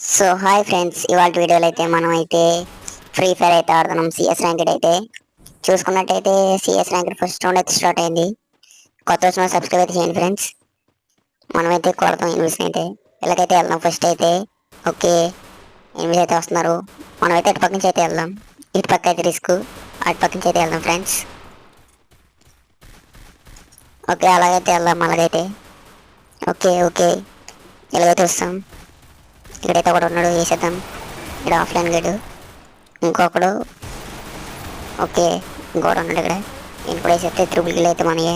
So hi friends, ఇవాళ వీడియోలో అయితే మనం అయితే ఫ్రీ ఫైర్ అయితే ఆడుతున్నాం. సిఎస్ ర్యాంకెడ్ అయితే చూసుకున్నట్టయితే సిఎస్ ర్యాంకెడ్ ఫస్ట్ రౌండ్ అయితే స్టార్ట్ అయింది. కొత్త వచ్చిన సబ్స్క్రైబ్ అయితే చేయండి ఫ్రెండ్స్. మనమైతే కొడతాం ఎనిమిస్ అయితే ఇలాగైతే వెళ్దాం. ఫస్ట్ అయితే ఓకే, ఎనిమిది అయితే వస్తున్నారు. మనమైతే అటు పక్క నుంచి అయితే వెళ్దాం. ఇటు పక్క అయితే రిస్క్, అటు పక్క నుంచి అయితే వెళ్దాం ఫ్రెండ్స్. ఓకే, అలాగైతే వెళ్దాం. అలాగైతే ఓకే ఓకే ఇలాగైతే వస్తాం. ఇక్కడైతే ఒకడు ఉన్నాడు, వేసేద్దాం. ఇక్కడ ఆఫ్లైన్ గేడు ఇంకొకడు. ఓకే, ఇంకోటి ఉన్నాడు ఇక్కడ. నేను కూడా వేసేస్తే త్రిబుల్ కిల్ అయితే మనయే.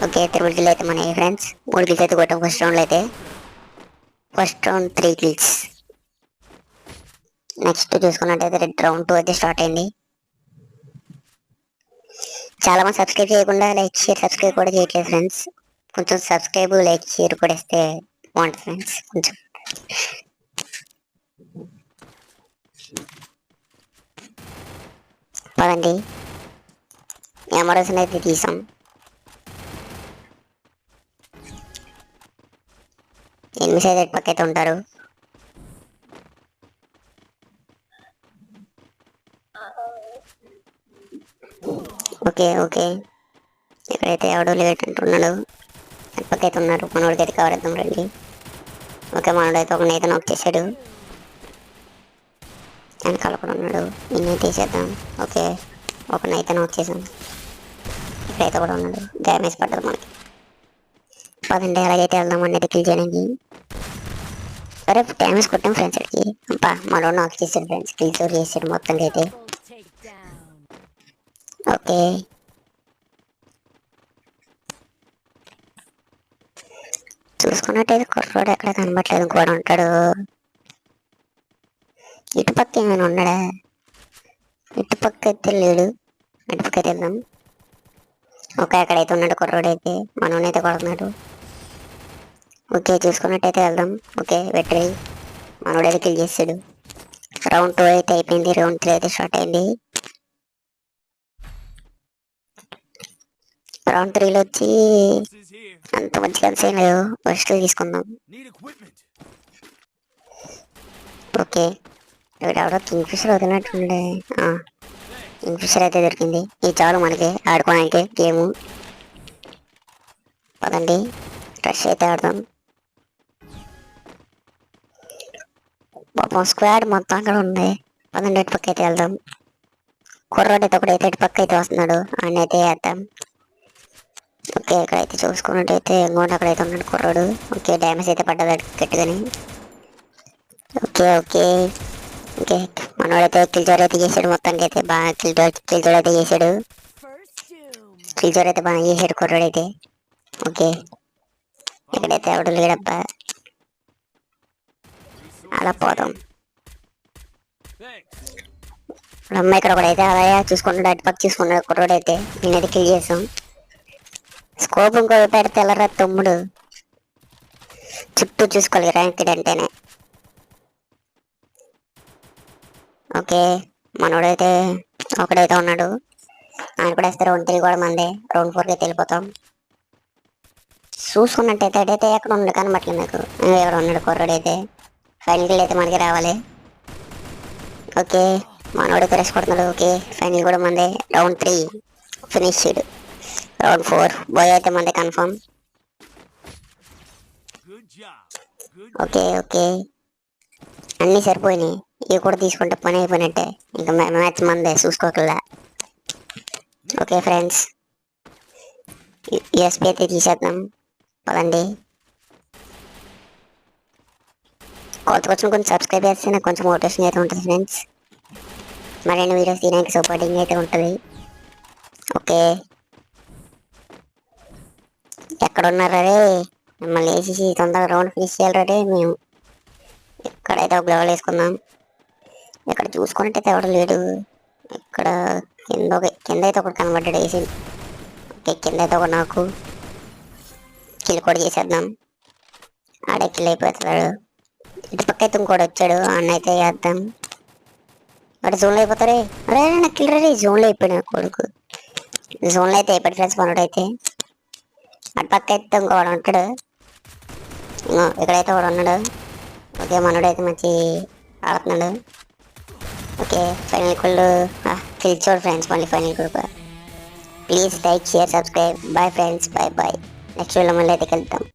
ఓకే, త్రిబుల్ కిల్ అయితే మనయే ఫ్రెండ్స్. 3 కిల్స్ అయితే కొట్టాం ఫస్ట్ రౌండ్లో అయితే. First round 3 kills. నెక్స్ట్ చూసుకున్నట్టయితే రౌండ్ 2 అయితే స్టార్ట్ అయింది. చాలా మంది సబ్స్క్రైబ్ చేయకుండా లైక్ షేర్ సబ్స్క్రైబ్ కూడా చేయట్లేదు ఫ్రెండ్స్. కొంచెం సబ్స్క్రైబ్ లైక్ షేర్ కూడా ఇస్తే బాగుంటుంది ఫ్రెండ్స్. కొంచెం పదండి, ఎమరల్స్ని అయితే తీసాం. ఎనిమిది అయితే పక్క అయితే ఉంటారు. ఓకే ఓకే, ఇక్కడైతే ఎవడో లేట్ అంటున్నాడు. అటు పక్క అయితే ఉన్నారు. మనోడికి అయితే కవర్ ఇద్దాం రండి. ఓకే, మనోడైతే ఒక నేత నాక్ చేశాడు. వెనకాల కూడా ఉన్నాడు, నిన్నే తీసేద్దాం. ఓకే, ఒక నైతే నాక్ చేసాం. ఇక్కడైతే కూడా ఉన్నాడు, డ్యామేజ్ పడ్డది మనకి. పదండి, ఎలాగైతే వెళ్దాం అన్నది కిల్ చేయడానికి. సరే, డ్యామేజ్ కొట్టాం ఫ్రెండ్స్ అడిగి. అబ్బా, మనోడు నాక్ చేశాడు ఫ్రెండ్స్. కిల్ చోర్ చేశాడు మొత్తం అయితే. ఓకే, చూసుకున్నట్టయితే కుర్రోడు ఎక్కడ కనబట్లేదు. ఇంకోడు ఉంటాడు ఇటుపక్క. ఏమైనా ఉన్నాడా? ఇటుపక్క అయితే లేడు. ఇటుపక్క అయితే వెళ్దాం. ఓకే, అక్కడైతే ఉన్నాడు కుర్రోడు అయితే. మనోనైతే కొడుతున్నాడు. ఓకే, చూసుకున్నట్టయితే వెళ్దాం. ఓకే, వెటరీ మనోడైతే కిల్ చేసాడు. రౌండ్ 2 అయితే అయిపోయింది. రౌండ్ 3 అయితే స్టార్ట్ అయింది. రౌండ్ 3లో వచ్చి అంత మంచి కలిసి ఏం లేవు. ఫస్ట్ తీసుకుందాం. ఓకే, ఇక్కడ ఎవడో కింగ్ ఫిషర్ వదిలినట్టుండే. కింగ్ ఫిషర్ అయితే దొరికింది. ఇది చాలు మనకి ఆడుకోవడానికి గేము. పదండి, రష్ అయితే ఆడదాం. పాపం స్క్వాడ్ మొత్తం అక్కడ ఉంది. పదండి, ఇటు పక్క అయితే వెళ్దాం. కుర్రోడు అయితే ఒకడైతే ఇటు పక్క అయితే వస్తున్నాడు. ఆయన అయితే వేద్దాం. ఓకే, ఇక్కడైతే చూసుకున్నట్టయితే ఇంకోటి అక్కడైతే ఉన్నాడు కుర్రోడు. ఓకే, డ్యామేజ్ అయితే పడ్డది గట్టిగాని. ఓకే ఓకే ఓకే, మనోడైతే కిల్ చోర్ అయితే చేసాడు. మొత్తానికి అయితే బాగా కిల్ చోర్ అయితే చేసాడు. కిల్ చోర్ అయితే బాగా చేసాడు కుర్రోడైతే. ఓకే, ఇక్కడైతే ఎవడు లేడబ్బా. అలా పోదాం. అమ్మాయి ఇక్కడ ఒకడైతే అలా చూసుకున్నాడు. అటు పక్క చూసుకున్నాడు కుర్రోడైతే. నేనైతే కిల్ చేసాం. స్కోప్ ఇంకో పెడితే వెళ్ళరా తమ్ముడు. చుట్టూ చూసుకోవాలి ర్యాంకెడ్ అంటేనే. ఓకే, మనోడైతే ఒకడైతే ఉన్నాడు. ఆయన కూడా వేస్తే రౌండ్ 3 కూడా మందే. రౌండ్ 4 అయితే వెళ్ళిపోతాం. చూసుకున్నట్టయితే అటైతే ఎక్కడ ఉండి కనబట్లేదు నాకు. ఎవరు ఉన్నాడు కుర్రోడైతే. ఫైనల్ కిల్ అయితే మనకి రావాలి. ఓకే, మనోడైతే రెస్ట్ కొడుతున్నాడు. ఓకే, ఫైనల్ కూడా మందే. Round 3 finished. రౌండ్ 4 బాయ్ అయితే మందే కన్ఫర్మ్. ఓకే ఓకే, అన్నీ సరిపోయినాయి. ఇవి కూడా తీసుకుంటే పని అయిపోయినట్టే. ఇంకా మ్యాచ్ మందే చూసుకోకల్లా. ఓకే ఫ్రెండ్స్, యూఎస్పీ అయితే తీసేద్దాం. పదండి, కొత్త వచ్చిన కొంచెం సబ్స్క్రైబ్ చేస్తే నాకు కొంచెం మోటివేషన్ అయితే ఉంటుంది ఫ్రెండ్స్. మరిన్ని వీడియోస్ తీయడానికి సపోర్టింగ్ అయితే ఉంటుంది. ఓకే, ఎక్కడ ఉన్నారా రే? మిమ్మల్ని వేసేసి తొందరగా రౌండ్ ఫినిష్ చేయాలి రే. మేము ఇక్కడైతే ఒక లెవెల్ వేసుకుందాం. ఇక్కడ చూసుకున్నట్టయితే ఎవడు లేడు. ఇక్కడ కింద అయితే ఒకటి కనబడ్డాడు వేసి. ఓకే, కింద అయితే ఒక నాకు కిల్ కూడా చేసేద్దాం. ఆడే కిల్ అయిపోతాడు. ఇటు పక్క అయితే ఇంకోటి వచ్చాడు. అన్న అయితే వేద్దాం. అక్కడ జోన్లో అయిపోతారే. అరే నాకు కిల్ రే. జోన్లో అయిపోయినా కొడుకు. జోన్లో అయితే అయిపోయాడు ఫ్రెండ్స్ మనోడైతే. అటు పక్క అయితే ఇంకోడు ఉంటాడు. ఇక్కడైతే వాడు ఉన్నాడు. ఓకే మనోడైతే మంచి ఆడుతున్నాడు. ఓకే ఫైనల్ కూడా కిల్ చూడు ఫ్రెండ్స్, మళ్ళీ ఫైనల్ కూడా. Please like share subscribe. Bye friends, bye bye. Next video మళ్ళీ అయితే కలుద్దాం.